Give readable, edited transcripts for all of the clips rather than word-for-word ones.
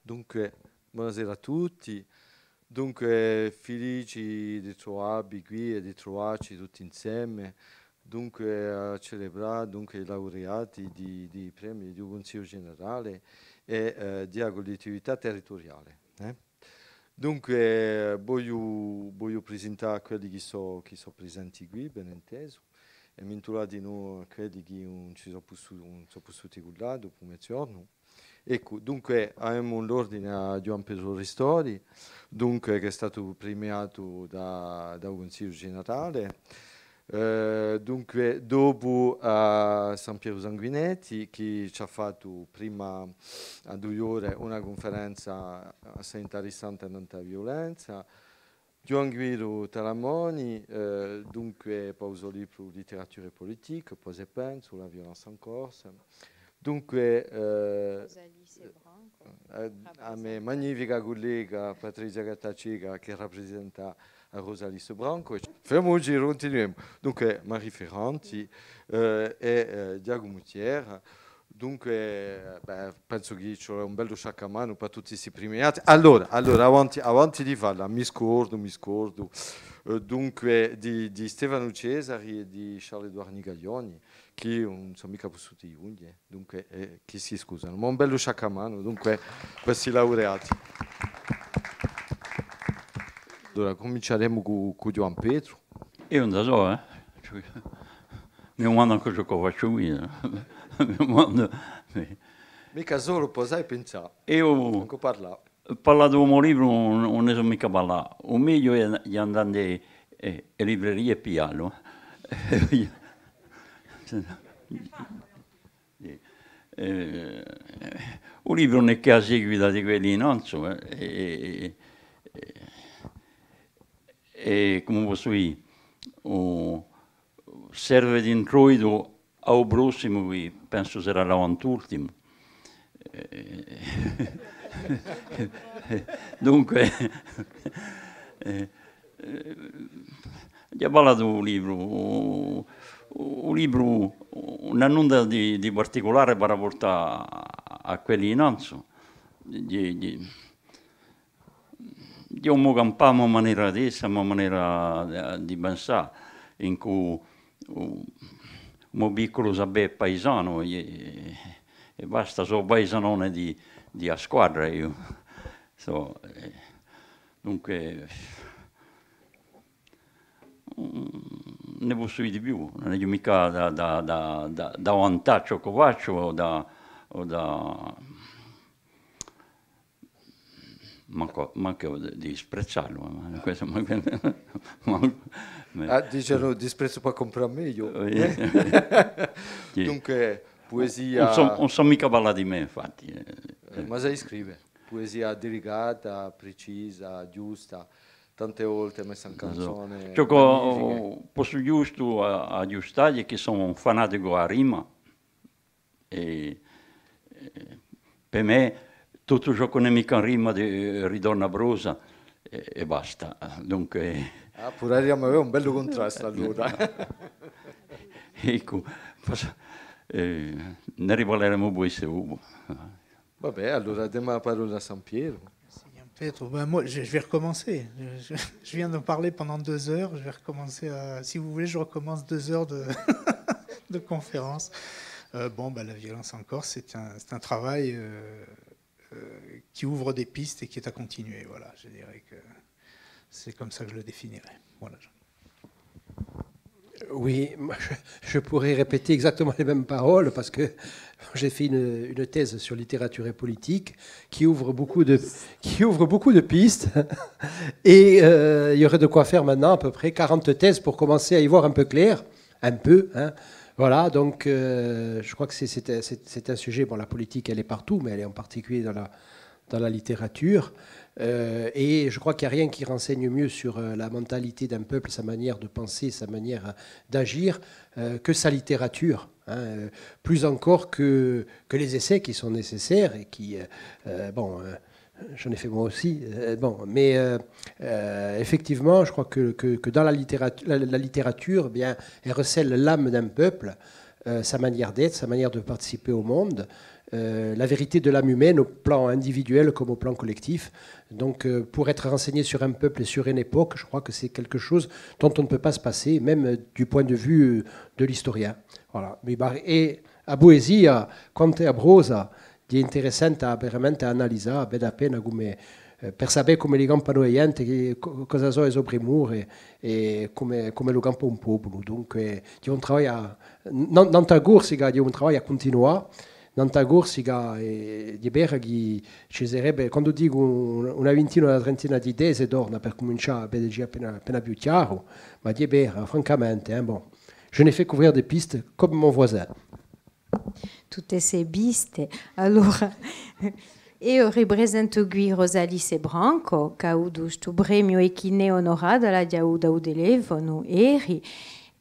Dunque, buonasera a tutti. Dunque, felici di trovarvi qui e di trovarci tutti insieme. Dunque, a celebrare dunque, i laureati di premi di un Consiglio generale e di collettività territoriale. Dunque, voglio presentare quelli che sono presenti qui, ben inteso, e mi di noi quelli che non ci sono possuti con là dopo mezzogiorno. Ecco, dunque abbiamo l'ordine a Gian Pietro Ristori, dunque, che è stato premiato da un Consiglio generale. Dunque, dopo a San Piero Sanguinetti, che ci ha fatto prima a 2 ore una conferenza assai interessante violenza. Gian Guido Talamoni, dunque pauso libro letteratura e politica, poi se penso, la violenza in corsa. Dunque, a me magnifica collega Patrizia Gattacega che rappresenta a Rosalisse Branco. Fermo un giro, continuiamo. Dunque, Marie Ferranti e Diago Mutier. Dunque, penso che c'è un bello sciacamano per tutti questi premiati. Allora avanti di farla, mi scordo. Dunque, di Stefano Cesari e di Charles-Edouard Nigaglioni, che non sono mica possuti gli unghie, dunque, che si scusano. Ma un bello sciacamano, dunque, questi laureati. Allora, cominceremo con Gian Pietro. Io non lo so, mi domando anche ciò che faccio io. Mica solo posai pensare. Io anche parlare. parlato di un libro non ne so mica parlare. O meglio è andare in libreria e piarlo. Un libro non è che a seguita di quelli, non so. E come posso dire, serve di introito al prossimo, che penso sarà l'avant'ultimo. Dunque, abbiamo parlato di un libro, una nulla di particolare per portare a quelli in anzo. Io campamo in maniera adesso, in maniera di pensare, in cui un piccolo sapere paesano e basta, sono paesanone di a squadra io. Dunque, ne posso dire di più, non è mica da vantaggio che faccio o da manco di sprezzarlo. Dicano disprezzo per comprare meglio. Dunque, poesia. Non so mica parlare di me, infatti. Ma sai scrive? Poesia delicata, precisa, giusta, tante volte messa in canzone. Ciò che posso giusto aggiustare è che sono un fanatico a rima e per me tutto ciò che non è mica in rima ridonna brosa e basta. Dunque, pure abbiamo un bello contrasto allora. Ecco, ne riparleremo poi se uno. Vabbè, allora diamo la parola a San Piero. Pietro, moi, je vais recommencer. Je viens de parler pendant 2 heures. Je vais recommencer. Si vous voulez, je recommence 2 heures de conférence. La violence en Corse, c'est un travail qui ouvre des pistes et qui est à continuer. Voilà, je dirais que c'est comme ça que je le définirais. Voilà. Oui, je pourrais répéter exactement les mêmes paroles parce que j'ai fait une thèse sur littérature et politique qui ouvre beaucoup de pistes et il y aurait de quoi faire maintenant à peu près 40 thèses pour commencer à y voir un peu clair, un peu. Voilà, donc je crois que c'est un sujet, bon, la politique elle est partout, mais elle est en particulier dans la littérature. Et je crois qu'il n'y a rien qui renseigne mieux sur la mentalité d'un peuple, sa manière de penser, sa manière d'agir, que sa littérature. Plus encore que les essais qui sont nécessaires et qui... j'en ai fait moi aussi. Mais effectivement, je crois que dans la littérature, bien, elle recèle l'âme d'un peuple, sa manière d'être, sa manière de participer au monde. la vérité de l'âme humaine au plan individuel comme au plan collectif. Donc pour être renseigné sur un peuple et sur une époque, je crois que c'est quelque chose dont on ne peut pas se passer, même du point de vue de l'historien. Voilà. E a poesia, quanto è abrosa, è interessante veramente analizzare, vale la pena come, per sapere come li campano gli enti, cosa sono i sopremure e come lo campa un popolo. Dunque, è un lavoro, non ta corsica, è un lavoro a continuare. Nanta corsica di Berra che ci sarebbe, quando dico una ventina o una trentina di idee si torna per cominciare a vedere appena più chiaro, ma di Berra, francamente, bon, je n'ai fait couvrir des pistes comme mon voisin. Tutte se piste. Allora, io rappresento qui Rosalie Sebranco, che ha avuto questo premio e che ne è onorata la di avuto telefono ieri.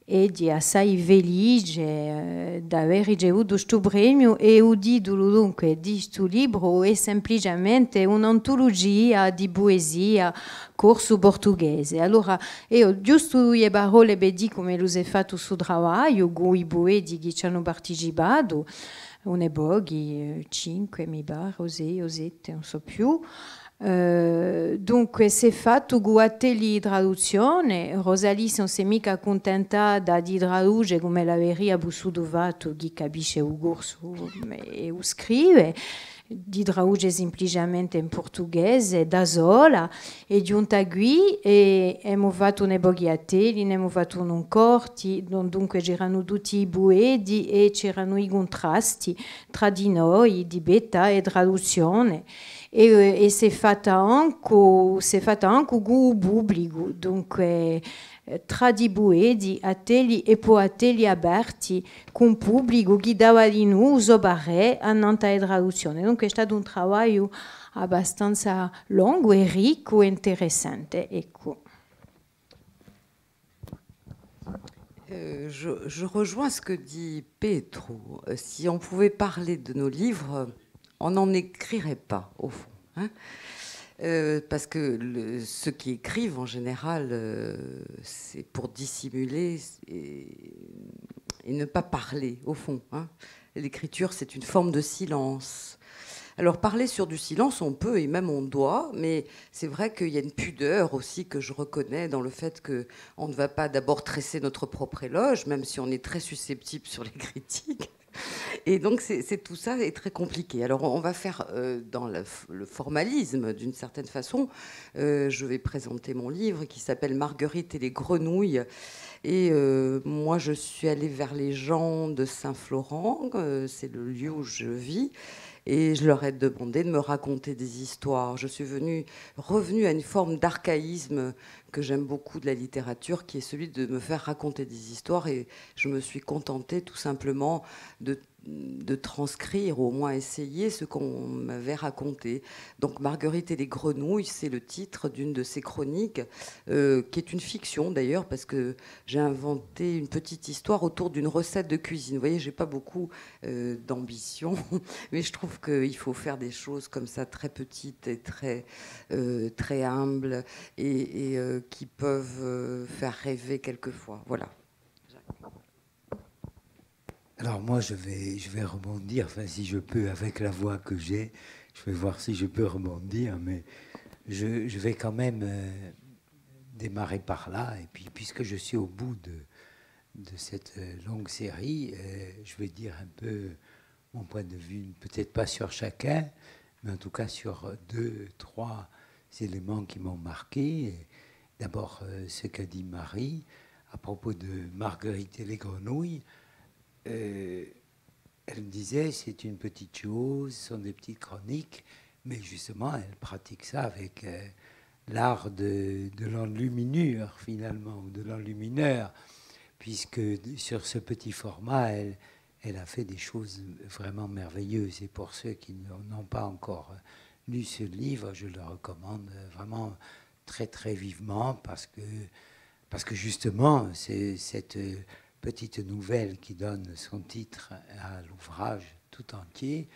E di assai felice di aver ricevuto questo premio e il titolo dunque di questo libro è semplicemente un'antologia di poesia corso portoghese. Allora io giusto le parole per dire come lo si è fatto questo lavoro con i poeti che ci hanno partecipato, un'epoca, 5 mi pare, o 7, non so più. Dunque si è fatto con atelier di traduzione. Rosalie non si è mica contentata di tradurre come l'averia bussuto fatto chi capisce il corso e lo scrive, di tradurre semplicemente in portoghese da sola e giunta qui e abbiamo fatto un'epoca di atelier, ne abbiamo fatto un corti, dunque c'erano tutti i poeti e c'erano i contrasti tra di noi di beta e traduzione. E si è fatta anche con il pubblico, dunque tra di poeti, atelier e poi atelier aperti con il pubblico che dava di noi usobare a nanta e traduzione. Dunque è stato un lavoro abbastanza lungo e ricco e interessante. Ecco. Je rejoins ce que dit Petro. Si on pouvait parler de nos livres, on n'en écrirait pas, au fond. Hein, parce que ceux qui écrivent, en général, c'est pour dissimuler et ne pas parler, au fond. Hein. L'écriture, c'est une forme de silence. Alors, parler sur du silence, on peut et même on doit, mais c'est vrai qu'il y a une pudeur aussi que je reconnais dans le fait qu'on ne va pas d'abord tresser notre propre éloge, même si on est très susceptible sur les critiques. Et donc, tout ça est très compliqué. Alors, on va faire dans le formalisme, d'une certaine façon. Je vais présenter mon livre qui s'appelle « Marguerite et les grenouilles ». Et moi, je suis allée vers les gens de Saint-Florent, c'est le lieu où je vis, et je leur ai demandé de me raconter des histoires. Je suis revenue à une forme d'archaïsme que j'aime beaucoup de la littérature, qui est celui de me faire raconter des histoires, et je me suis contentée tout simplement de transcrire, ou au moins essayer ce qu'on m'avait raconté. Donc Marguerite et les grenouilles, c'est le titre d'une de ces chroniques, qui est une fiction d'ailleurs, parce que j'ai inventé une petite histoire autour d'une recette de cuisine. Vous voyez, j'ai pas beaucoup d'ambition, mais je trouve qu'il faut faire des choses comme ça, très petites et très humbles, et qui peuvent faire rêver quelquefois. Voilà. Alors moi, je vais rebondir, enfin si je peux, avec la voix que j'ai, je vais voir si je peux rebondir, mais je vais quand même démarrer par là. Et puis, puisque je suis au bout de cette longue série, je vais dire un peu mon point de vue, peut-être pas sur chacun, mais en tout cas sur 2, 3 éléments qui m'ont marqué. D'abord, ce qu'a dit Marie à propos de Marguerite et les grenouilles. Elle disait c'est une petite chose, ce sont des petites chroniques, mais justement elle pratique ça avec l'art de l'enluminure finalement, ou de l'enlumineur, puisque sur ce petit format elle a fait des choses vraiment merveilleuses. Et pour ceux qui n'ont pas encore lu ce livre, je le recommande vraiment très très vivement, parce que justement c'est cette petite nouvelle qui donne son titre à l'ouvrage tout entier,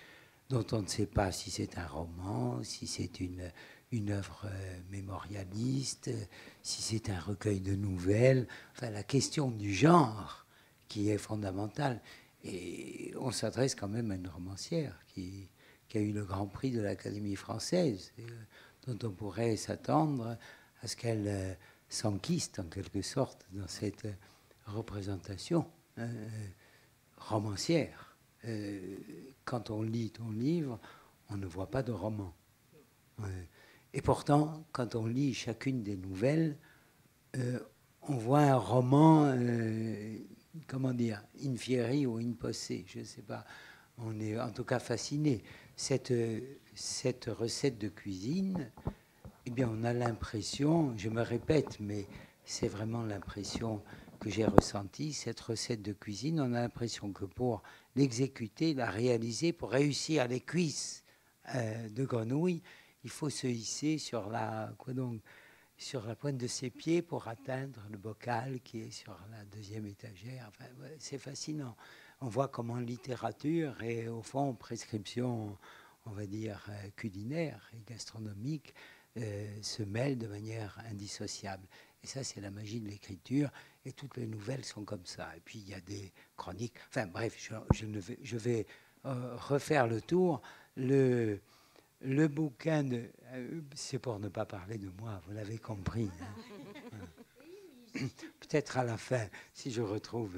dont on ne sait pas si c'est un roman, si c'est une œuvre mémorialiste, si c'est un recueil de nouvelles. Enfin, la question du genre qui est fondamentale. Et on s'adresse quand même à une romancière qui a eu le Grand Prix de l'Académie française, dont on pourrait s'attendre à ce qu'elle s'enquiste en quelque sorte dans cette représentation romancière. Quand on lit ton livre, on ne voit pas de roman. Et pourtant, quand on lit chacune des nouvelles, on voit un roman, comment dire, in fieri ou in posse, je ne sais pas. On est en tout cas fasciné. Cette recette de cuisine, eh bien, on a l'impression, je me répète, mais c'est vraiment l'impression que j'ai ressentie, cette recette de cuisine, on a l'impression que pour l'exécuter, la réaliser, pour réussir les cuisses de grenouille, il faut se hisser sur la pointe de ses pieds pour atteindre le bocal qui est sur la deuxième étagère. Enfin, c'est fascinant. On voit comment littérature et au fond prescription, on va dire, culinaire et gastronomique se mêlent de manière indissociable. Et ça, c'est la magie de l'écriture. Et toutes les nouvelles sont comme ça. Et puis, il y a des chroniques. Enfin, bref, je vais refaire le tour. Le bouquin, c'est pour ne pas parler de moi, vous l'avez compris. Hein. Peut-être à la fin, si je retrouve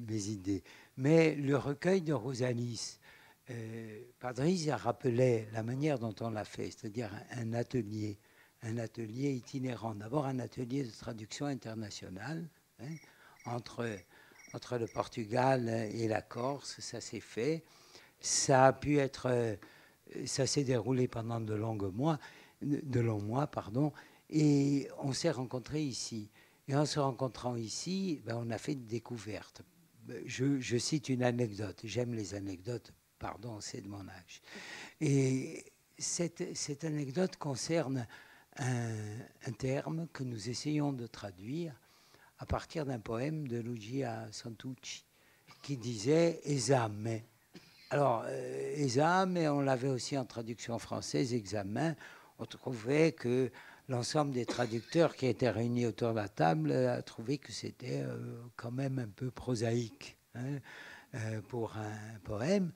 mes idées. Mais le recueil de Rosalis, Padriz a rappelé la manière dont on l'a fait, c'est-à-dire un atelier itinérant. D'abord un atelier de traduction internationale, hein, entre le Portugal et la Corse, ça s'est fait. Ça a pu être... ça s'est déroulé pendant de longs mois, et on s'est rencontrés ici. Et en se rencontrant ici, ben, on a fait une découverte. Je cite une anecdote. J'aime les anecdotes, pardon, c'est de mon âge. Et cette anecdote concerne un terme que nous essayons de traduire à partir d'un poème de Lucia Santucci qui disait « esame ». Alors, examen, mais on l'avait aussi en traduction française, examen. On trouvait que l'ensemble des traducteurs qui étaient réunis autour de la table a trouvé que c'était quand même un peu prosaïque, hein, pour un poème.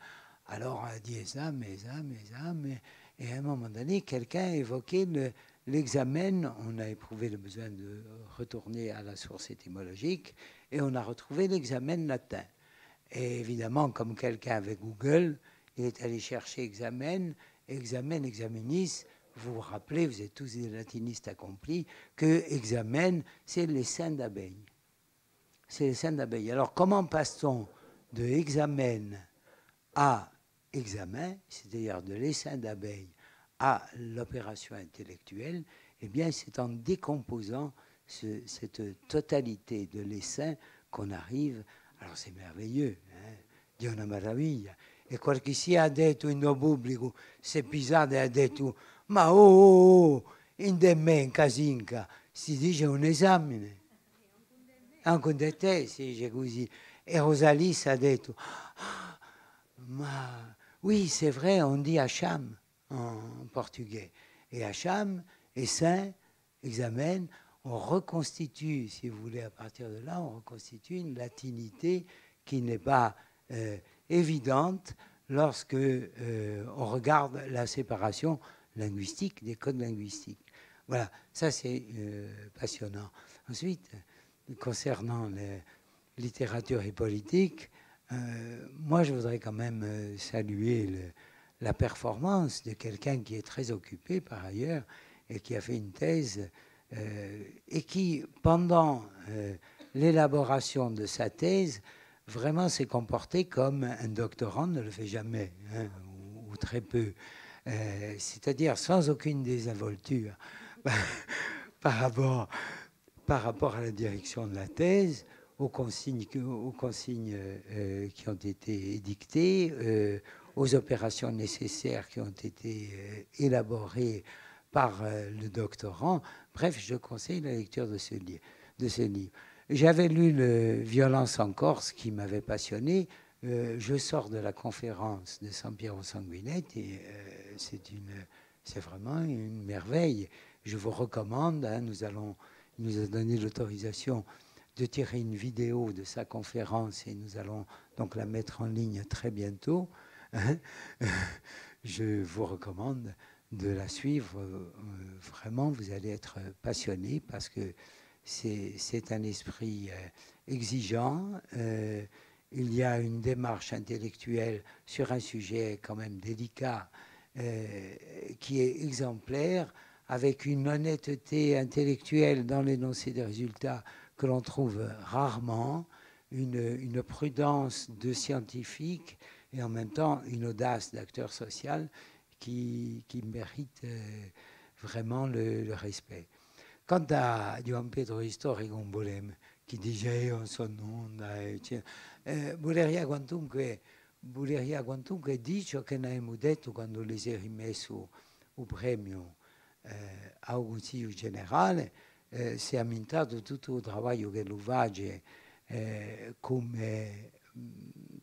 Alors, on a dit examen. Et à un moment donné, quelqu'un a évoqué l'examen. On a éprouvé le besoin de retourner à la source étymologique et on a retrouvé l'examen latin. Et évidemment, comme quelqu'un avec Google, il est allé chercher examenis. Vous vous rappelez, vous êtes tous des latinistes accomplis, que examen, c'est l'essaim d'abeilles. C'est l'essaim d'abeilles. Alors, comment passe-t-on de examen à examen, c'est-à-dire de l'essaim d'abeilles à l'opération intellectuelle? Eh bien, c'est en décomposant cette totalité de l'essaim qu'on arrive. Alors c'est merveilleux, hein? Dio una meraviglia. E quel che si ha detto in no pubblico, se Pisate ha detto, ma in de me, Casinca, si dice un esame. Anche di te si dice così. E Rosalis ha detto, ma oui, c'est vrai, on dit Hacham en portugais. Et Hacham, essaim, examen, on reconstitue, si vous voulez, à partir de là, on reconstitue une latinité qui n'est pas évidente lorsque on regarde la séparation linguistique des codes linguistiques. Voilà, ça c'est passionnant. Ensuite, concernant la littérature et politique, moi je voudrais quand même saluer la performance de quelqu'un qui est très occupé par ailleurs et qui a fait une thèse et qui, pendant l'élaboration de sa thèse, vraiment s'est comporté comme un doctorant ne le fait jamais, hein, ou très peu. C'est-à-dire sans aucune désinvolture par rapport à la direction de la thèse, aux consignes qui ont été édictées, aux opérations nécessaires qui ont été élaborées par le doctorant. Bref, je conseille la lecture de ce livre. J'avais lu le Violence en Corse qui m'avait passionné. Je sors de la conférence de San Piero Sanguinetti et c'est vraiment une merveille. Je vous recommande, hein, il nous a donné l'autorisation de tirer une vidéo de sa conférence et nous allons donc la mettre en ligne très bientôt. Je vous recommande de la suivre. Vraiment, vous allez être passionné parce que c'est un esprit exigeant. Il y a une démarche intellectuelle sur un sujet quand même délicat qui est exemplaire, avec une honnêteté intellectuelle dans l'énoncé des résultats que l'on trouve rarement, une prudence de scientifique et en même temps une audace d'acteur social qui mérite vraiment le respect. Quant à Joan Pedro Istori Gombolem, che diceva sono Buleria quantunque dice che ne abbiamo detto quando le si è rimesso il premio al Consiglio Generale, si è aumentato tutto il lavoro che lo face come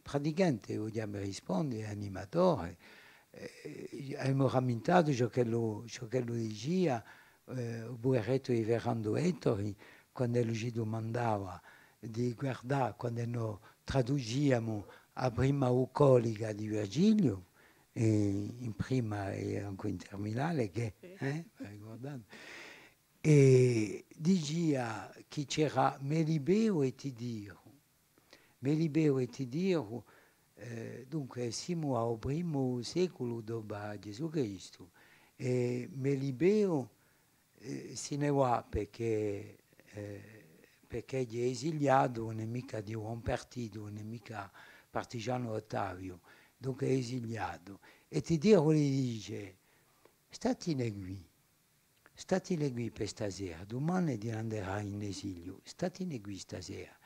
praticante, vogliamo rispondere, animatore. Abbiamo rammentato ciò che lo diceva Bueretto e Verando Ettori quando lui ci domandava di guardare, quando noi traduciamo a prima bucolica di Virgilio, in prima e anche in terminale, che e diceva che c'era Melibeo e Tidio. Melibeo e Tidio, dunque siamo al primo secolo dopo Gesù Cristo, e Melibeo se ne va perché è esiliato, non è mica di un partito, non è mica partigiano Ottavio, dunque è esiliato. E Tidio gli dice, statene qui per stasera, domani andrai in esilio, statene qui stasera.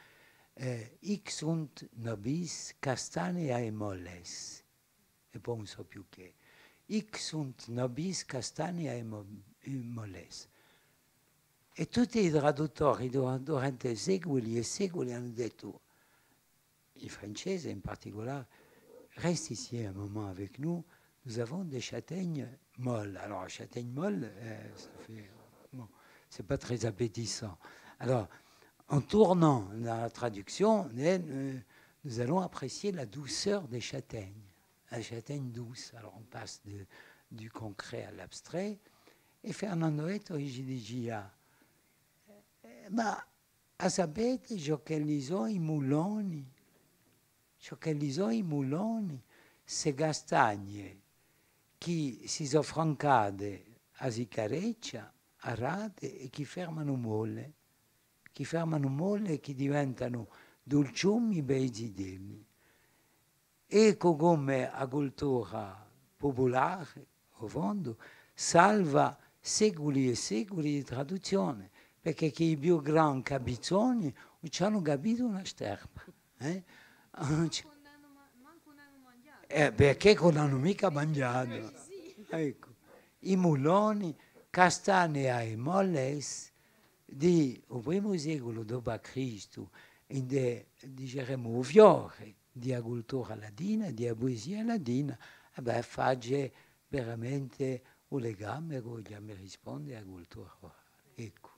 Hic sunt nobis castanea e molles, e poi non so più che. Hic sunt nobis castanea e molles. E tutti i traduttori durante secoli e secoli hanno detto, i francesi in particolare, reste ici un moment avec nous, nous avons des châtaignes molles. Alors, châtaigne molle, bon, c'est pas très appétissant. Alors, en tournant dans la traduction, nous allons apprécier la douceur des châtaignes. La châtaigne douce. Alors, on passe du concret à l'abstrait. E Fernando Ettori ci diceva, ma sapete ciò che li sono i muloni? Ciò che li sono i muloni? Se castagne che si sono francate a sicareccia, a rate e che fermano molle e che diventano dolciumi bei zidelli. Ecco come la cultura popolare, a fondo, salva secoli e secoli di traduzione, perché che i più grandi capizzoni non ci hanno capito una sterpa. Perché non hanno mica mangiato. Ecco. I muloni, castanea e molles del primo secolo d.C., diciamo, fiore di cultura ladina, di poesia ladina, faccia veramente un legame con gli risponde alla cultura orale. Ecco.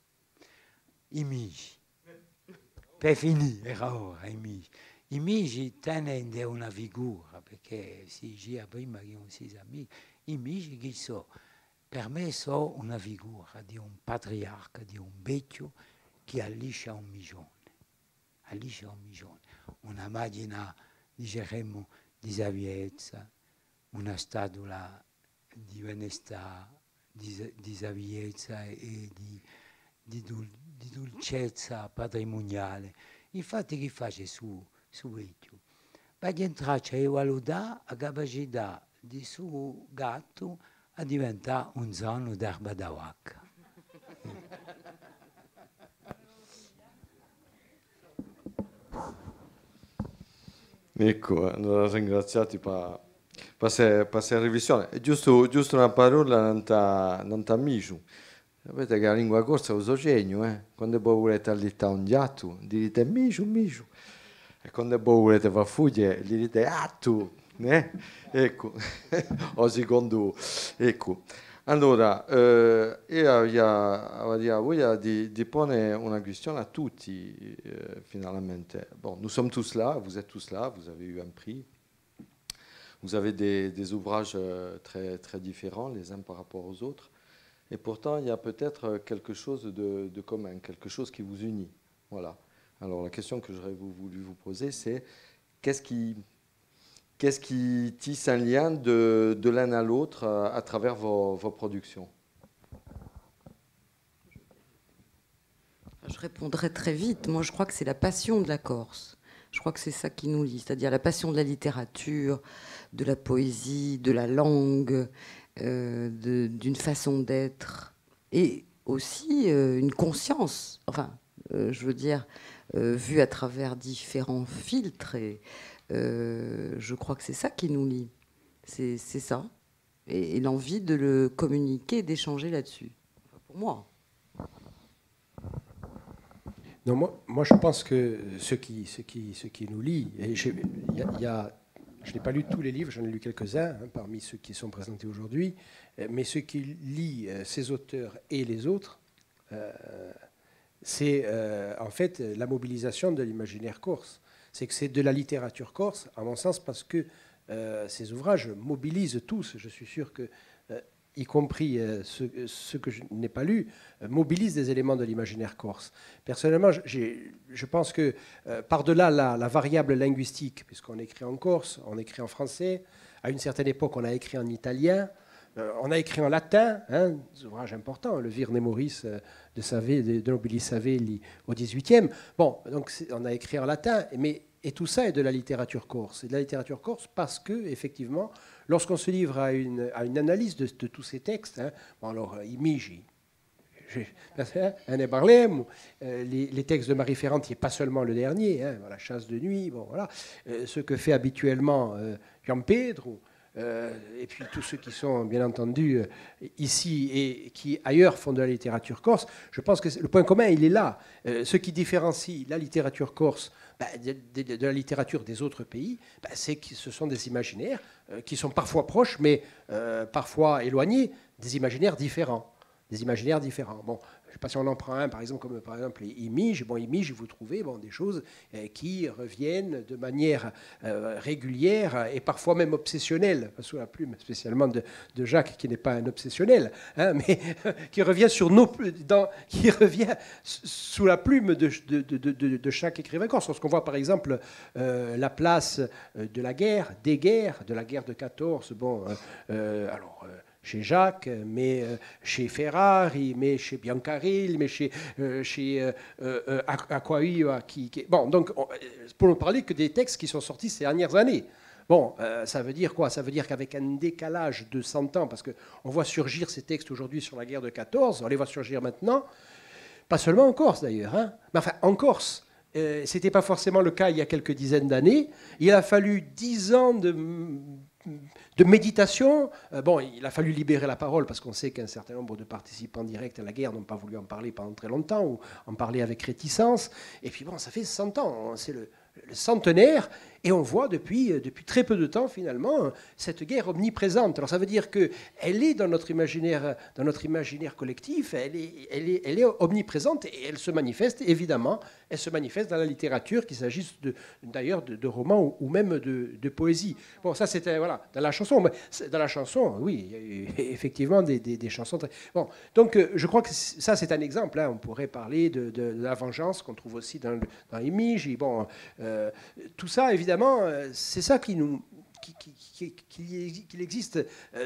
I migi. Per finire, era ora, i migi. I migi tenendo una figura, perché si diceva prima che non si sa mica, i migi chi sono? Per me sono una figura di un patriarca, di un vecchio che alliscia un migione. Alliscia un migione. Una macchina, diremmo, di saviezza, una statua di onestà, di saviezza e di dolcezza patrimoniale. Infatti chi face su vecchio? Va a entrare a valutare la capacità di suo gatto a diventare un zono d'erba da vacca. Ecco, allora ringraziati per questa revisione. Giusto una parola non t'amico. Sapete che la lingua corsa è un sogno, quando voi volete all'ità un gatto, dite micio. E quando voi volete fare fugge, gli dite attu. Ecco, o secondo, ecco. Allora, voi di pone una questione a tutti, finalmente. Bon, nous sommes tous là, vous êtes tous là, vous avez eu un prix. Vous avez des ouvrages très, très différents les uns par rapport aux autres. Et pourtant, il y a peut-être quelque chose de commun, quelque chose qui vous unit. Voilà. Alors, la question que j'aurais voulu vous poser, c'est qu'est-ce qui tisse un lien de l'un à l'autre à travers vos productions? Je répondrai très vite. Moi, je crois que c'est la passion de la Corse. Je crois que c'est ça qui nous lie, c'est-à-dire la passion de la littérature, de la poésie, de la langue, d'une façon d'être, et aussi une conscience, enfin, je veux dire, vue à travers différents filtres. Et je crois que c'est ça qui nous lie. C'est ça. Et l'envie de le communiquer, d'échanger là-dessus. Enfin, pour moi. Non, moi, je pense que ce qui nous lie, et je n'ai pas lu tous les livres, j'en ai lu quelques-uns, parmi ceux qui sont présentés aujourd'hui, mais ce qui lie ces auteurs et les autres, c'est en fait la mobilisation de l'imaginaire corse. C'est que c'est de la littérature corse, à mon sens, parce que ces ouvrages mobilisent tous. Je suis sûr que, y compris ceux que je n'ai pas lus, mobilisent des éléments de l'imaginaire corse. Personnellement, je pense que par-delà la variable linguistique, puisqu'on écrit en corse, on écrit en français, à une certaine époque, on a écrit en italien, on a écrit en latin, des ouvrages importants, le Vir Nemoris de Nobili Savelli au XVIIIe. Bon, donc on a écrit en latin, et tout ça est de la littérature corse. C'est de la littérature corse parce que, effectivement, lorsqu'on se livre à une analyse de tous ces textes, bon alors, Imigi, les textes de Marie Ferrante, il n'y a pas seulement le dernier, voilà, Chasse de nuit, bon, voilà, ce que fait habituellement Gian Pedro, et puis tous ceux qui sont bien entendu ici et qui ailleurs font de la littérature corse. Je pense que le point commun, il est là. Ce qui différencie la littérature corse de la littérature des autres pays, c'est que ce sont des imaginaires qui sont parfois proches, mais parfois éloignés, des imaginaires différents. Des imaginaires différents. Bon, je ne sais pas si on en prend un, par exemple, comme par exemple Imige. Bon, Imige, vous trouvez des choses qui reviennent de manière régulière et parfois même obsessionnelle, sous la plume spécialement de Jacques, qui n'est pas un obsessionnel, mais qui revient qui revient sous la plume de chaque écrivain corse. Lorsqu'on voit par exemple la place de la guerre, de la guerre de 14, chez Jacques, mais chez Ferrari, mais chez Biancaril, mais chez Acquaviva. Bon, donc, pour ne parler que des textes qui sont sortis ces dernières années. Bon, ça veut dire quoi? Ça veut dire qu'avec un décalage de 100 ans, parce qu'on voit surgir ces textes aujourd'hui sur la guerre de 14, on les voit surgir maintenant, pas seulement en Corse d'ailleurs, mais enfin en Corse. Ce n'était pas forcément le cas il y a quelques dizaines d'années. Il a fallu 10 ans de méditation. Bon, il a fallu libérer la parole parce qu'on sait qu'un certain nombre de participants directs à la guerre n'ont pas voulu en parler pendant très longtemps ou en parler avec réticence. Et puis bon, ça fait 100 ans, c'est le centenaire, et on voit depuis très peu de temps finalement cette guerre omniprésente. Alors ça veut dire qu'elle est dans notre imaginaire collectif, elle est omniprésente et elle se manifeste évidemment, elle se manifeste dans la littérature, qu'il s'agisse d'ailleurs de romans ou même de poésie. Bon, ça c'était voilà dans la chanson. Dans la chanson, oui, il y a eu effectivement des chansons. Bon, donc je crois que ça c'est un exemple. On pourrait parler de la vengeance qu'on trouve aussi dans Imige. Bon, tout ça évidemment, c'est ça qu'il existe,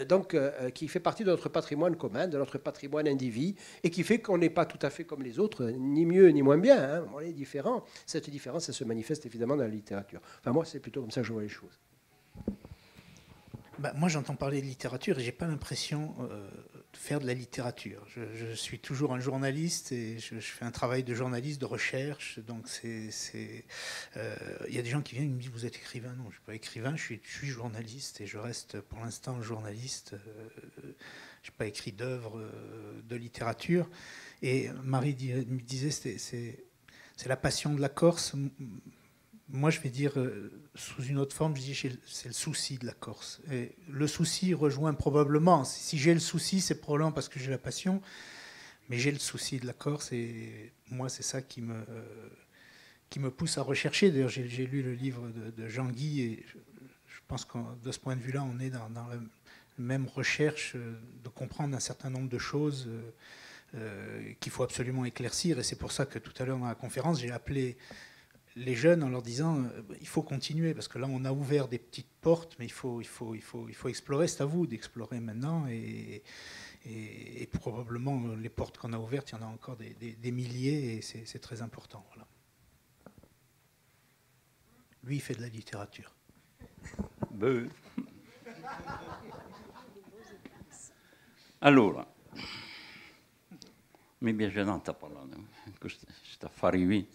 donc qui fait partie de notre patrimoine commun, de notre patrimoine individu, et qui fait qu'on n'est pas tout à fait comme les autres, ni mieux ni moins bien. On est différents. Cette différence, elle se manifeste évidemment dans la littérature. Enfin, moi, c'est plutôt comme ça que je vois les choses. Moi, j'entends parler de littérature et j'ai pas l'impression de faire de la littérature. Je suis toujours un journaliste et je fais un travail de journaliste, de recherche. Donc, il y a des gens qui viennent et me disent « Vous êtes écrivain ?» Non, je ne suis pas écrivain, je suis journaliste et je reste pour l'instant journaliste. Je n'ai pas écrit d'œuvre de littérature. Et Marie me disait c'est la passion de la Corse. moi, je vais dire, sous une autre forme, je dis c'est le souci de la Corse. Et le souci rejoint probablement, si j'ai le souci, c'est probablement parce que j'ai la passion, mais j'ai le souci de la Corse, et moi, c'est ça qui me pousse à rechercher. D'ailleurs, j'ai lu le livre de Jean-Guy, et je pense que de ce point de vue-là, on est dans la même recherche de comprendre un certain nombre de choses qu'il faut absolument éclaircir. Et c'est pour ça que tout à l'heure, dans la conférence, j'ai appelé les jeunes en leur disant il faut continuer, parce que là, on a ouvert des petites portes, mais il faut explorer. C'est à vous d'explorer maintenant. Et probablement, les portes qu'on a ouvertes, il y en a encore des milliers, et c'est très important. Voilà. Lui, il fait de la littérature. Beh. Allora, mi piace tanto parlare di questi affari qui.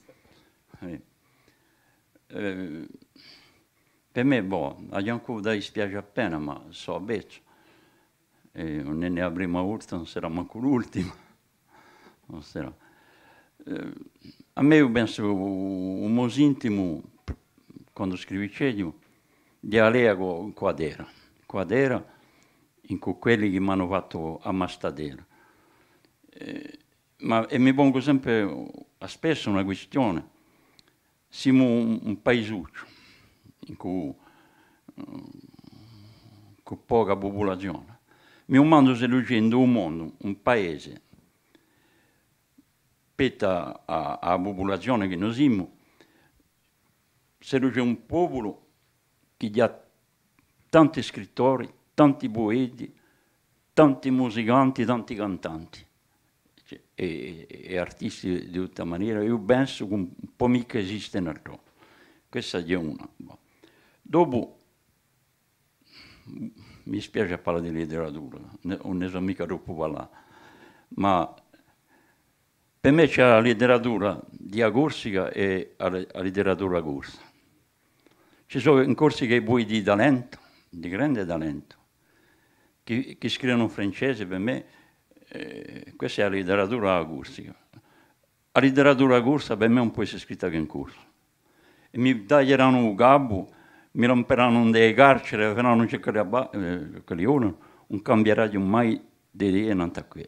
Per me, a Gianco dai spiace appena, ma so a beccio. Non è la prima volta, non sarà manco l'ultima. Non sarà. A me io penso un modo intimo, quando scrivicevo, di Alea con Quadera, in quelli che mi hanno fatto a Mastadera. E mi pongo sempre spesso una questione. Siamo un paesuccio con poca popolazione. Mi mando se lucendo un mondo, un paese, petta a popolazione che noi siamo, se c'è un popolo che ha tanti scrittori, tanti poeti, tanti musicanti, tanti cantanti e artisti di tutta maniera. Io penso che un po' mica esiste nel rock. Questa è una. Dopo, mi spiace parlare di letteratura, non ne so mica troppo parlare, ma per me c'è la letteratura di Corsica e la letteratura corsa. Ci sono in Corsica i poeti di talento, di grande talento, che scrivono in francese. Per me questa è la letteratura corsica. La letteratura corsa per me non può essere scritta che in corso. E mi taglieranno un capo, mi romperanno delle carceri, faranno cercare che non cambierà mai di idea in qui.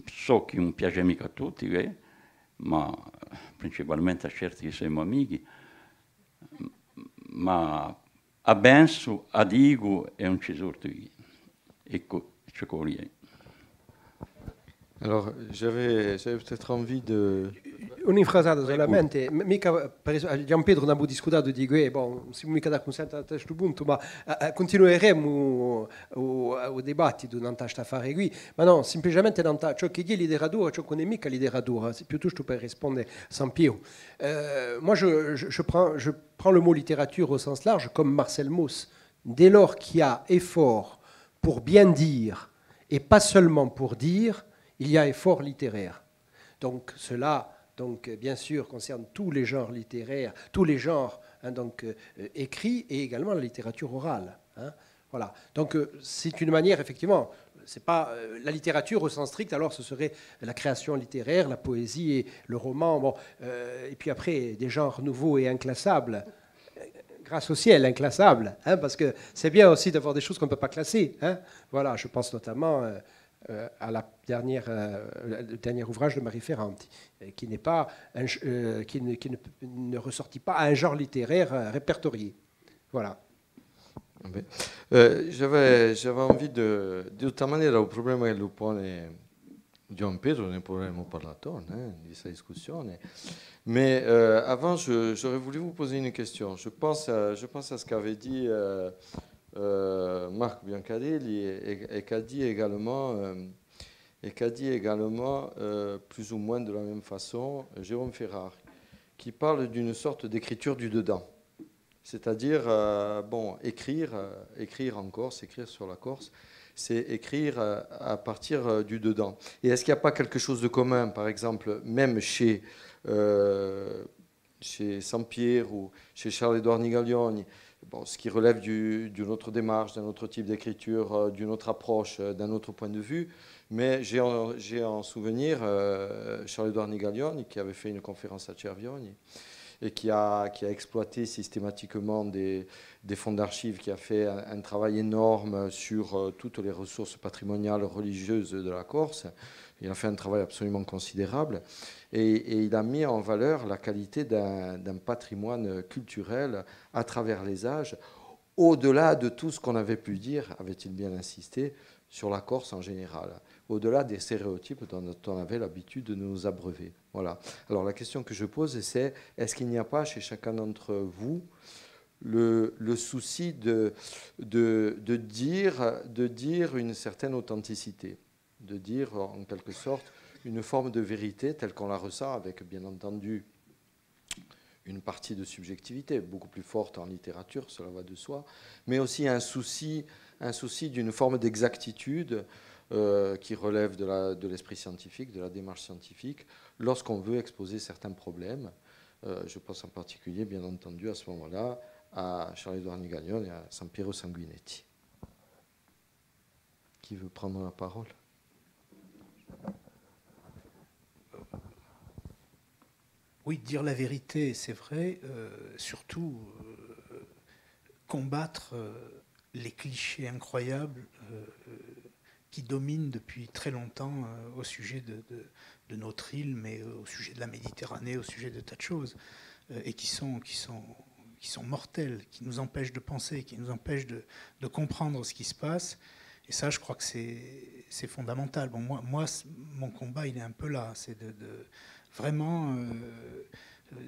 So che non piace mica a tutti, ma principalmente a certi che siamo amici, ma a penso, a dico e non ci sorto io. Ecco, ce che Alors, j'avais peut-être envie de... Un'infrasata solamente, mica, Gian Pedro ne abbiamo discutato di questo, siamo mica da consentire a questo punto, ma continueremo il dibattito in questo affare qui, ma no, semplicemente ciò che è letteratura, ciò che non è mica letteratura, c'est piuttosto per rispondere sans Pio. Moi, je prends le mot littérature au sens large, comme Marcel Mauss. Dès lors qu'il y a effort pour bien dire, et pas seulement pour dire, il y a effort littéraire. Donc cela, bien sûr, concerne tous les genres littéraires, tous les genres écrits et également la littérature orale. Voilà. Donc c'est une manière, effectivement, c'est pas la littérature au sens strict, alors ce serait la création littéraire, la poésie et le roman. Et puis après, des genres nouveaux et inclassables. Grâce au ciel, inclassable, parce que c'est bien aussi d'avoir des choses qu'on ne peut pas classer. Voilà, je pense notamment à le dernier ouvrage de Marie Ferrante, qui n'est pas qui ne ressortit pas à un genre littéraire répertorié. Voilà. J'avais envie de tutta maniera il problema che lo pone Gian Pedro ne potremmo parlare di questa discussione. Mais avant, j'aurais voulu vous poser une question. Je pense à ce qu'avait dit Marc Biancarelli et qu'a dit également, plus ou moins de la même façon, Jérôme Ferrari, qui parle d'une sorte d'écriture du dedans. C'est-à-dire, écrire en Corse, écrire sur la Corse, c'est écrire à partir du dedans. Et est-ce qu'il n'y a pas quelque chose de commun, par exemple, même chez Sampier ou chez Charles-Édouard Nigaglioni, ce qui relève d'une autre démarche, d'un autre type d'écriture, d'une autre approche, d'un autre point de vue, Mais j'ai en souvenir Charles-Édouard Nigaglione, qui avait fait une conférence à Cervioni et qui a exploité systématiquement des fonds d'archives, qui a fait un travail énorme sur toutes les ressources patrimoniales religieuses de la Corse. Il a fait un travail absolument considérable et il a mis en valeur la qualité d'un patrimoine culturel à travers les âges, au-delà de tout ce qu'on avait pu dire, avait-il bien insisté, sur la Corse en général, au-delà des stéréotypes dont on avait l'habitude de nous abreuver. Voilà. Alors la question que je pose, c'est est-ce qu'il n'y a pas chez chacun d'entre vous le souci de dire une certaine authenticité, de dire en quelque sorte une forme de vérité telle qu'on la ressent, avec bien entendu une partie de subjectivité beaucoup plus forte en littérature, cela va de soi, mais aussi un souci d'une forme d'exactitude qui relève de l'esprit scientifique, de la démarche scientifique, lorsqu'on veut exposer certains problèmes. Je pense en particulier, bien entendu, à ce moment-là, à Charles-Édouard Nigaglione et à Sampiero Sanguinetti. Qui veut prendre la parole ? Oui, dire la vérité, c'est vrai, surtout combattre les clichés incroyables qui dominent depuis très longtemps au sujet de notre île, mais au sujet de la Méditerranée, au sujet de tas de choses, et qui sont mortels, qui nous empêchent de penser, qui nous empêchent de comprendre ce qui se passe. Et ça, je crois que c'est fondamental. Bon, moi, mon combat, il est un peu là, c'est de vraiment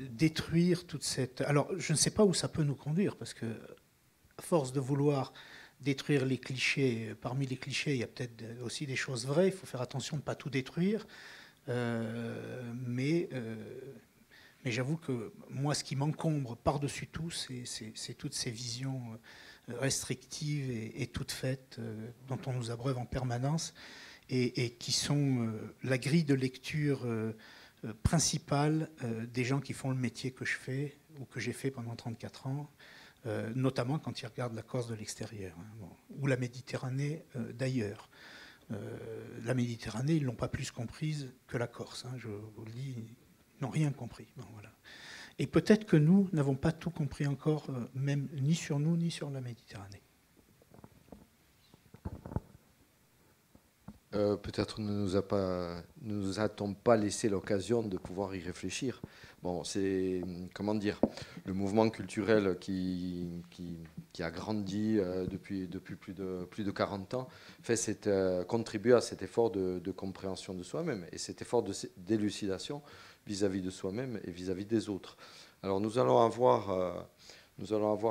détruire toute cette... Alors, je ne sais pas où ça peut nous conduire, parce que à force de vouloir détruire les clichés, parmi les clichés, il y a peut-être aussi des choses vraies, il faut faire attention de ne pas tout détruire, mais j'avoue que moi, ce qui m'encombre par-dessus tout, c'est toutes ces visions restrictives et toutes faites dont on nous abreuve en permanence et qui sont la grille de lecture principale des gens qui font le métier que je fais ou que j'ai fait pendant 34 ans, notamment quand ils regardent la Corse de l'extérieur, ou la Méditerranée d'ailleurs. La Méditerranée, ils ne l'ont pas plus comprise que la Corse, je vous le dis, ils n'ont rien compris. Bon, voilà. Et peut-être que nous n'avons pas tout compris encore, même ni sur nous, ni sur la Méditerranée. Peut-être ne nous a-t-on pas laissé l'occasion de pouvoir y réfléchir. Bon, c'est, comment dire, le mouvement culturel qui a grandi depuis plus de 40 ans contribue à cet effort de compréhension de soi-même et cet effort d'élucidation vis-à-vis de soi-même et vis-à-vis des autres. Alors nous allons avoir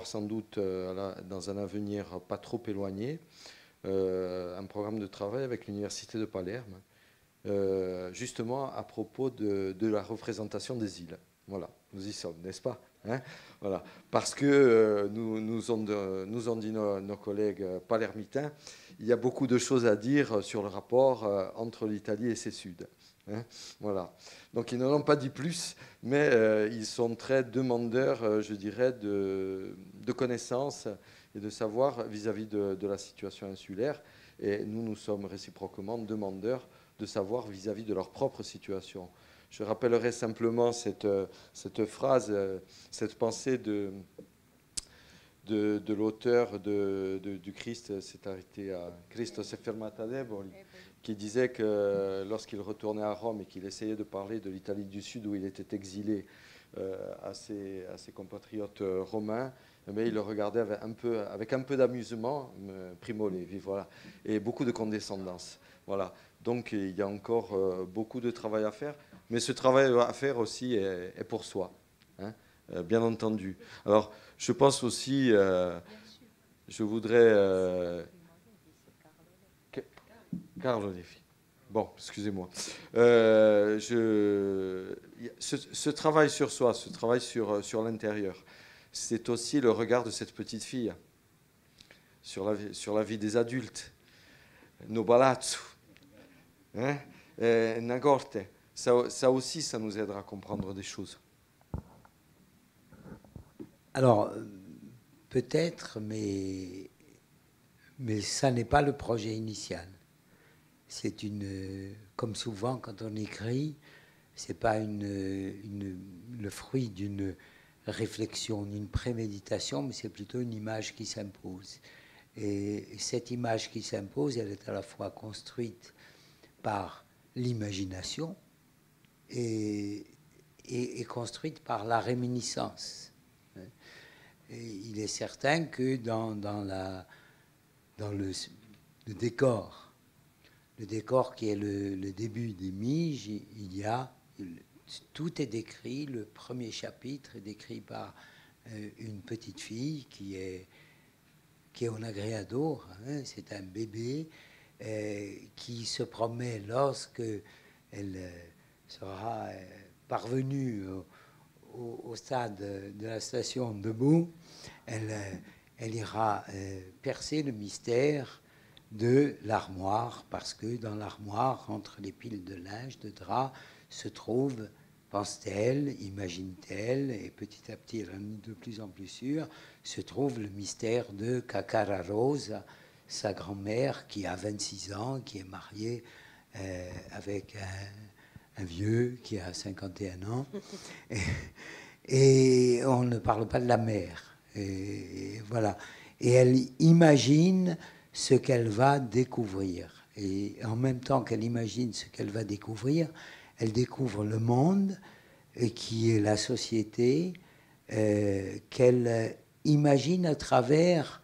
sans doute dans un avenir pas trop éloigné un programme de travail avec l'Université de Palerme, justement à propos de la représentation des îles. Voilà, nous y sommes, n'est-ce pas, hein? Voilà. Parce que nous ont dit nos collègues palermitains, il y a beaucoup de choses à dire sur le rapport entre l'Italie et ses Suds. Hein, voilà. Donc ils n'en ont pas dit plus, mais ils sont très demandeurs, je dirais, de connaissances et de savoir vis-à-vis de la situation insulaire. Et nous sommes réciproquement demandeurs de savoir vis-à-vis de leur propre situation. Je rappellerai simplement cette phrase, cette pensée de l'auteur du Christ, s'est arrêté à Cristo se fermata deboli, qui disait que lorsqu'il retournait à Rome et qu'il essayait de parler de l'Italie du Sud où il était exilé à ses compatriotes romains, mais il le regardait avec un peu d'amusement, Primo Levi, voilà, et beaucoup de condescendance. Voilà. Donc il y a encore beaucoup de travail à faire, mais ce travail à faire aussi est pour soi, hein, bien entendu. Alors je pense aussi, je voudrais... Carlo Levi. Bon, excusez-moi. Ce travail sur soi, ce travail sur l'intérieur, c'est aussi le regard de cette petite fille sur la vie des adultes. No palazzo, hein? Nagorte. Ça aussi, ça nous aidera à comprendre des choses. Alors, peut-être, mais ça n'est pas le projet initial. c'est comme souvent quand on écrit, c'est pas le fruit d'une réflexion, d'une préméditation, mais c'est plutôt une image qui s'impose. Et cette image qui s'impose, elle est à la fois construite par l'imagination et construite par la réminiscence. Et il est certain que dans le décor qui est le début des Miges, tout est décrit. Le premier chapitre est décrit par une petite fille qui est un agréado, hein, c'est un bébé qui se promet lorsque elle sera parvenue au stade de la station debout, elle ira percer le mystère de l'armoire, parce que dans l'armoire, entre les piles de linge, de drap, se trouve, pense-t-elle, imagine-t-elle, et petit à petit elle en est de plus en plus sûre, se trouve le mystère de Cacararose, sa grand-mère qui a 26 ans, qui est mariée avec un vieux qui a 51 ans. Et on ne parle pas de la mère. Et voilà. Et elle imagine ce qu'elle va découvrir. Et en même temps qu'elle imagine ce qu'elle va découvrir, elle découvre le monde, qui est la société, qu'elle imagine à travers,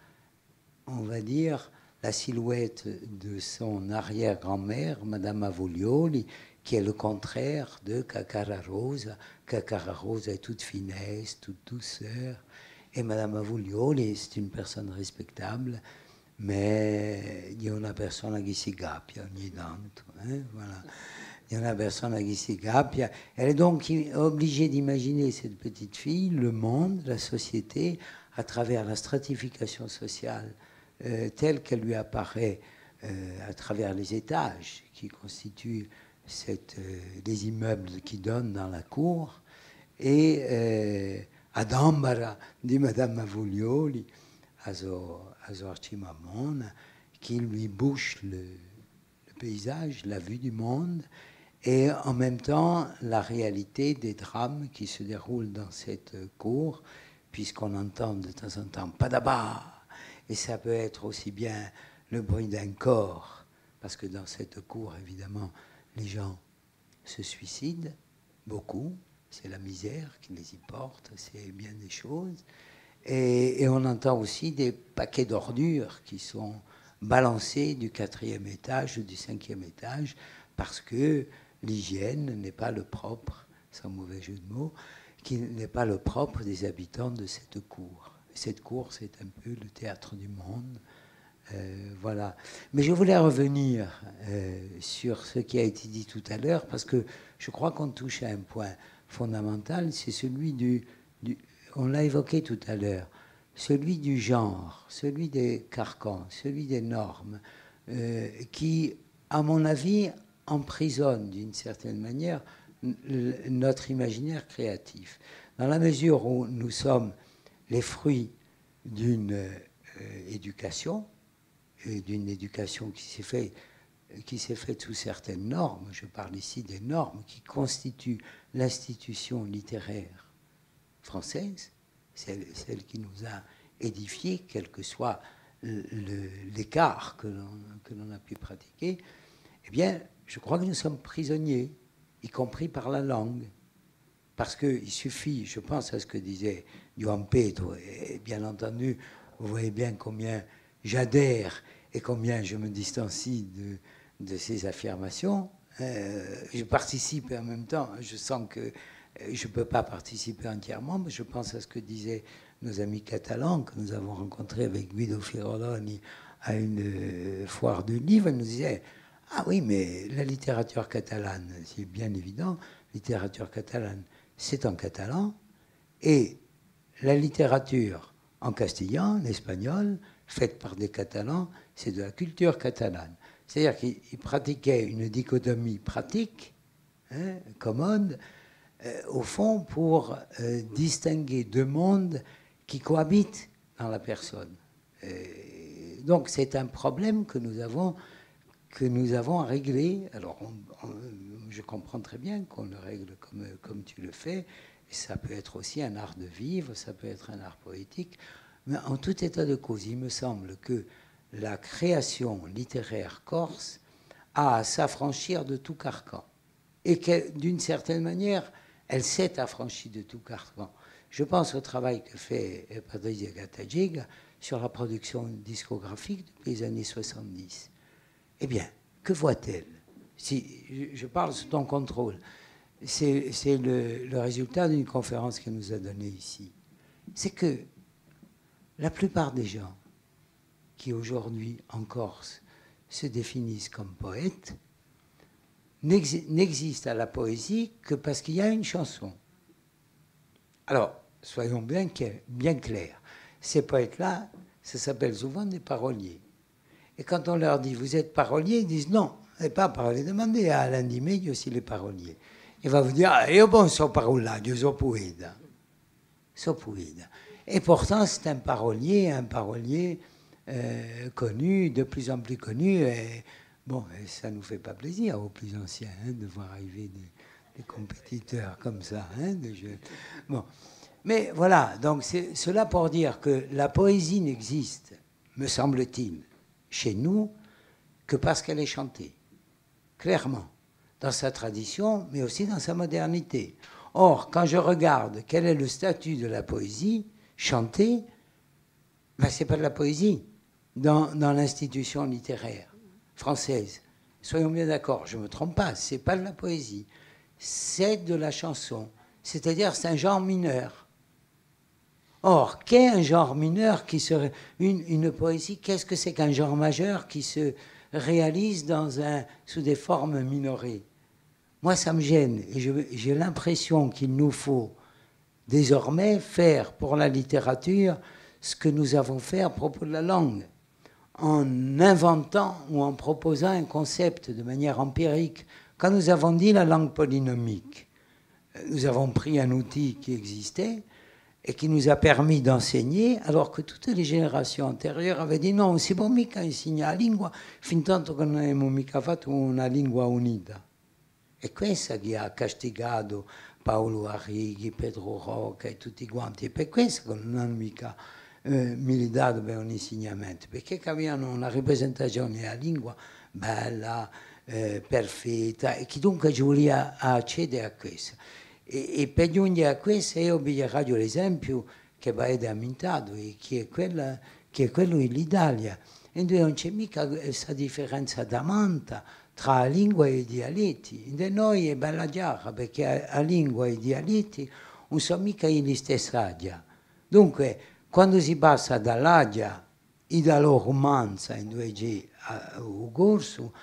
on va dire, la silhouette de son arrière-grand-mère, Madame Avolioli, qui est le contraire de Cacararose. Cacararose est toute finesse, toute douceur. Et Madame Avolioli, c'est une personne respectable, mais il y a una persona che si gappia ogni tanto. Voilà. Il y a una persona qui si gappia. Elle est donc obligée d'imaginer cette petite fille, le monde, la société, à travers la stratification sociale telle qu'elle lui apparaît à travers les étages qui constituent les immeubles qui donnent dans la cour, et ad ambara di Madame Avolioli, à Archimamon, qui lui bouche le paysage, la vue du monde, et en même temps la réalité des drames qui se déroulent dans cette cour, puisqu'on entend de temps en temps padaba, et ça peut être aussi bien le bruit d'un corps, parce que dans cette cour, évidemment, les gens se suicident, beaucoup, c'est la misère qui les y porte, c'est bien des choses, et on entend aussi des paquets d'ordures qui sont balancés du 4e étage ou du 5e étage, parce que l'hygiène n'est pas le propre, sans mauvais jeu de mots, qui n'est pas le propre des habitants de cette cour. Cette cour, c'est un peu le théâtre du monde. Voilà. Mais je voulais revenir sur ce qui a été dit tout à l'heure, parce que je crois qu'on touche à un point fondamental, c'est celui on l'a évoqué tout à l'heure, celui du genre, celui des carcans, celui des normes, qui, à mon avis, emprisonne d'une certaine manière notre imaginaire créatif. Dans la mesure où nous sommes les fruits d'une éducation qui s'est faite sous certaines normes. Je parle ici des normes qui constituent l'institution littéraire française, celle qui nous a édifiés, quel que soit l'écart que l'on a pu pratiquer. Eh bien, je crois que nous sommes prisonniers, y compris par la langue. Parce qu'il suffit, je pense à ce que disait Johan Pedro, et bien entendu, vous voyez bien combien j'adhère et combien je me distancie de ces affirmations. Je participe et en même temps, je sens que je ne peux pas participer entièrement, mais je pense à ce que disaient nos amis catalans que nous avons rencontrés avec Guido Firoloni à une foire de livres. Ils nous disaient « Ah oui, mais la littérature catalane, c'est bien évident, la littérature catalane, c'est en catalan, et la littérature en castillan, en espagnol, faite par des Catalans, c'est de la culture catalane. » C'est-à-dire qu'ils pratiquaient une dichotomie pratique, commode, au fond, pour distinguer deux mondes qui cohabitent dans la personne. Donc c'est un problème que nous avons que nous avons à régler. Alors, je comprends très bien qu'on le règle comme tu le fais. Et ça peut être aussi un art de vivre, ça peut être un art poétique. Mais en tout état de cause, il me semble que la création littéraire corse a à s'affranchir de tout carcan. Et que, d'une certaine manière, elle s'est affranchie de tout carcan. Je pense au travail que fait Patrizia Gattagiga sur la production discographique depuis les années 70. Eh bien, que voit-elle? Si je parle sous ton contrôle, c'est le résultat d'une conférence qu'elle nous a donnée ici. C'est que la plupart des gens qui aujourd'hui en Corse se définissent comme poètes n'existent à la poésie que parce qu'il y a une chanson. Alors, soyons bien clairs. Ces poètes-là, ça s'appelle souvent des paroliers. Et quand on leur dit « vous êtes parolier », ils disent « non, on n'est pas parolier ». Demandez à Alain Dimeglio s'il est parolier. Il va vous dire « io bon so parolaggio, so poeta ». So poeta. Et pourtant, c'est un parolier connu, de plus en plus connu. Et, bon, ça ne nous fait pas plaisir aux plus anciens de voir arriver des compétiteurs comme ça. Bon. Mais voilà, donc c'est cela pour dire que la poésie n'existe, me semble-t-il, chez nous, que parce qu'elle est chantée, clairement, dans sa tradition, mais aussi dans sa modernité. Or, quand je regarde quel est le statut de la poésie, chantée, ben, ce n'est pas de la poésie dans l'institution littéraire française. Soyons bien d'accord, je ne me trompe pas, ce n'est pas de la poésie, c'est de la chanson, c'est-à-dire c'est un genre mineur. Or, qu'est un genre mineur qui serait une poésie? Qu'est-ce que c'est qu'un genre majeur qui se réalise sous des formes minorées? Moi, ça me gêne et j'ai l'impression qu'il nous faut désormais faire pour la littérature ce que nous avons fait à propos de la langue, en inventant ou en proposant un concept de manière empirique. Quand nous avons dit la langue polynomique, nous avons pris un outil qui existait et qui nous a permis d'enseigner, alors que toutes les générations antérieures avaient dit non, si può mica insegnare la lingua fin tanto che non abbiamo mica fatto una lingua unita. È questa che ha castigato Paolo Arrighi, Pedro Rocca e tutti quanti. È per questo che non hanno mica militato per un insegnamento, perché avevano una rappresentazione della lingua bella, perfetta, e chiunque voleva accedere a questo. E per giungere a questo io vi raggio l'esempio che va aumentato, che è quello dell'Italia. E non c'è mica questa differenza d'amanta tra lingua e dialetti. Da noi è bella chiara, perché a lingua e dialetti non sono mica gli stessi agia. Dunque, quando si passa dall'agia e dalla romanza in 2G al corso,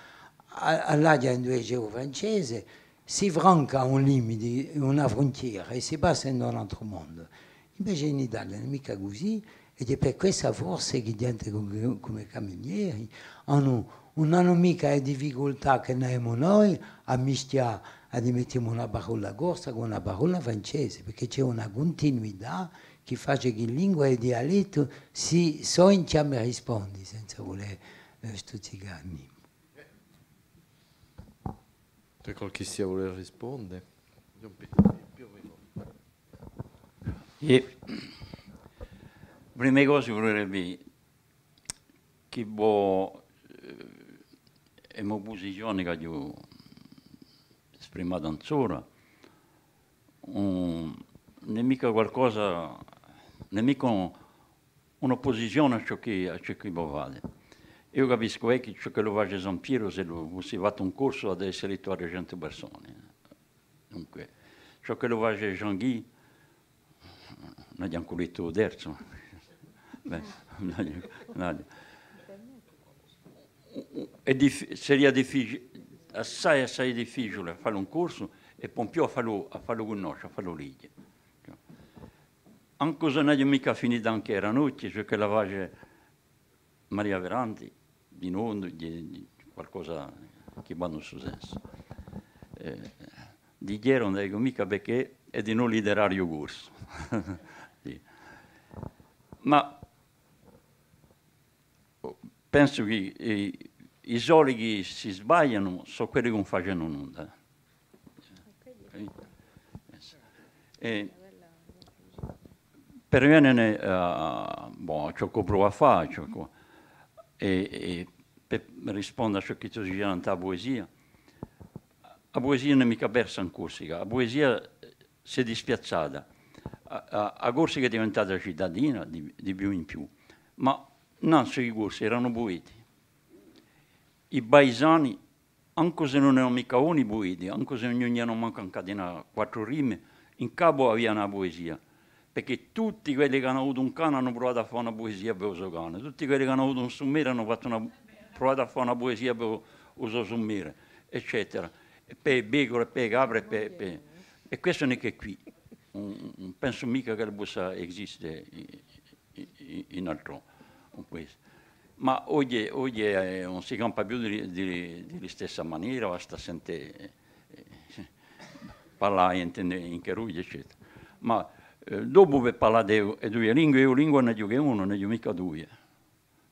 all'agia in 2G francese, si franca un limite, una frontiera e si passa in un altro mondo. Invece in Italia non è mica così ed è per questa forza che gente come Camilleri non hanno mica le difficoltà che abbiamo noi a mischiare, a mettere una parola corsa con una parola francese, perché c'è una continuità che fa che lingua e dialetto si so in chiame rispondi senza voler stuzzicarmi. C'è qualche si vuole rispondere? E prima cosa vorrei che voi è una posizione che io esprimo ancora, non è mica qualcosa, non è mica un'opposizione a ciò che voi fate. Io capisco che ciò che lo fa San Piero se si va a un corso ad essere letto a 100 persone. Dunque, ciò che lo fa Jean-Guy, non abbiamo ancora letto il terzo. Sarebbe difficile, assai difficile fare un corso e poi più a farlo con noi, a farlo lì. Anche se non abbiamo mica finito anche la notte, ciò che la fa Maria Veranti, di noi, di qualcosa che va nel suo senso. Di ieri non dico mica perché è di non literario corso. Sì. Ma penso che i soli che si sbagliano sono quelli che non fanno nulla. E per me, ciò che provo a fare, e per rispondere a ciò che tu dici nella poesia, la poesia non è mica persa in Corsica, la poesia si è dispiazzata. A Corsica è diventata cittadina di più in più, ma non solo i corsi erano poeti. I paesani, anche se non erano mica uno i poeti, anche se non erano manco incatenato 4 rime, in capo aveva una poesia. Perché tutti quelli che hanno avuto un cane hanno provato a fare una poesia per il suo cane, tutti quelli che hanno avuto un sommere hanno provato a fare una poesia per il suo sommere, eccetera. E per i pecore, e per i capre, e questo non è che qui. Non penso mica che possa esistere in altro questo. Ma oggi non si campa più di stessa maniera, basta sentire parlare in Cherugia, eccetera. Ma dopo per parlare di 2 lingue, io lingua ne dico che uno, ne dico mica 2.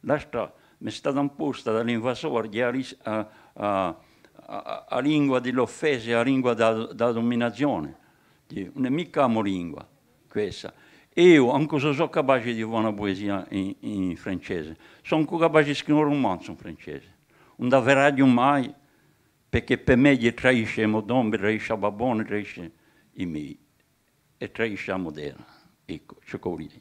L'altra mi è stata imposta dall'invasore a lingua dell'offesa, a lingua da dominazione. Non è mica una lingua questa. Io, anche se sono capace di fare una poesia in francese, sono anche capace di scrivere un romanzo in francese. Non davvero mai, perché per me gli traisce il modombe, traisce il babone, traisce i miei e traisce la moderna. Ecco, ciò che voglio dire.